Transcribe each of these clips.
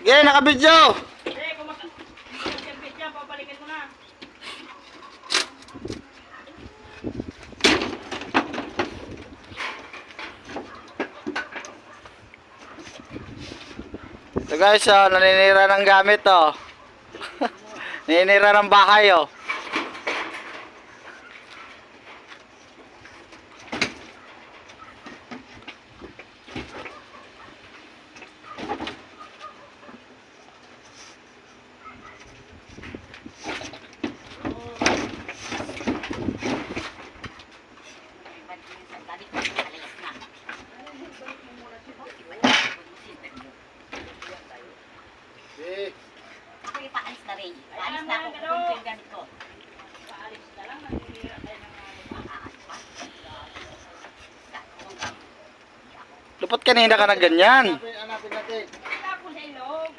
Okay, naka-video. Kung mag-service yan, papalikin mo na. So guys, naninira ng gamit oh. Naninira ng bahay oh. Ako ipaalis na rin. Paalis na ako kung yung gamit ko. Paalis ka lang, naninira tayo ng Aalis pa. Dapat kanina ka na ganyan. Hanapin natin. tapos sa ilog.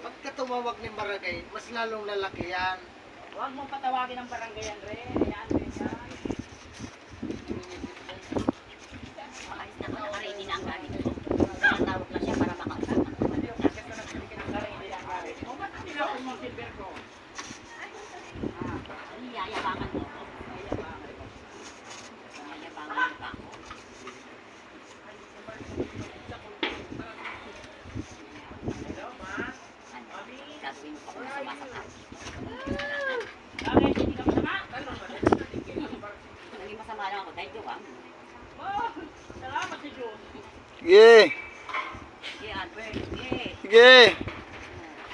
Pagka tumawag ng barangay, mas lalong lalaki yan. Huwag mo patawagin ang barangayan rin. Ayan, rin yan. Paalis na ako. Nakaready na ang gamit ko. Tinatawag lang siya para makausap. O, ba't hindi ako yung silver ko? Yayabangan mo ako. Yayabangan mo pa ako. Gagawin mo pa kung sumasakit. Bakit? Hindi ka masama? Naging masama lang ako dahil diwang. Oh, salamat sa Diyos. Sige. Sige, Albert. Sige. Sige.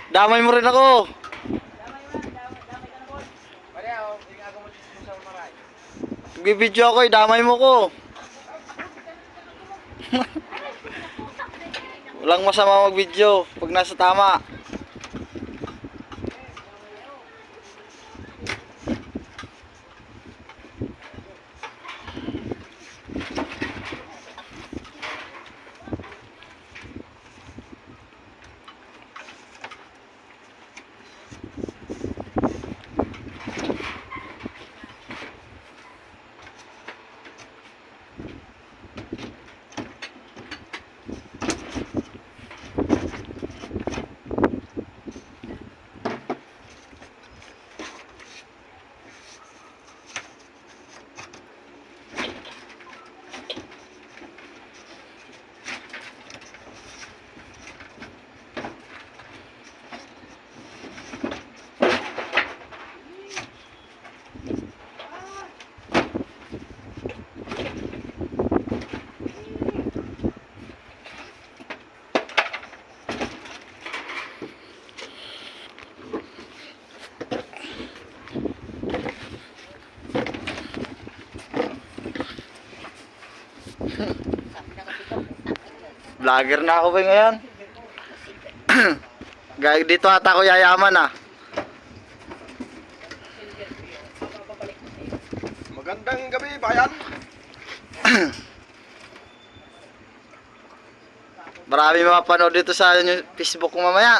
Damay mo rin ako. Damay mo na, damay ka na, boy. Pareho, ginagawa mo dito sa maray. Nagbibideo ako eh, damay mo ko. Walang masama mag-video pag nasa tama. Vlogger na ako ba ngayon? Gaya dito ata ako yayaman ah. Magandang gabi, bayan. Marami mapapanood dito sa Facebook ko mamaya.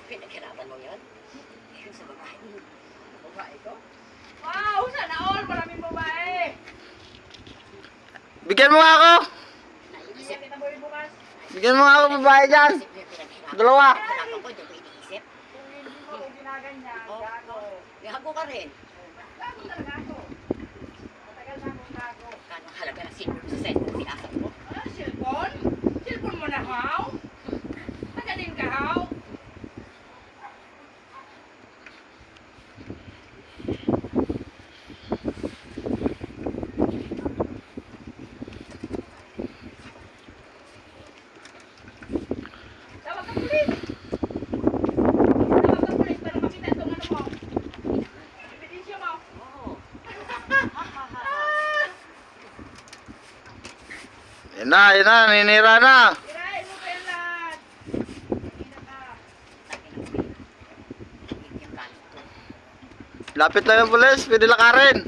Pinaghirapan mo yan? Sa babae. Babae ko? Wow, sana all. Maraming babae. Bigyan mo nga ako. Naiisip. Kita mo rin bukas. Bigyan mo nga ako babae dyan. Pinaghirapan. Dalawa. Hirapan ko, hindi ko iniisip. Kung hindi mo ako ginaganyan, Oh, gago. gago ka rin. Gago talaga ako. Matagal na akong gago. Kano halaga ng silver sa cellphone sinasap mo? Ah, cellphone? Cellphone mo na, haw? Tagalin ka, haw? Tawag ka pulis! Tawag ka pulis para makita itong ano mo. Ebidensya mo. Oo. Yan na, ninira na. Tirahin mo pa yan lahat. Kanina ka. Sabi ng kuya. Yung galit ko. Lapit lang yung pulis, pwede lakarin.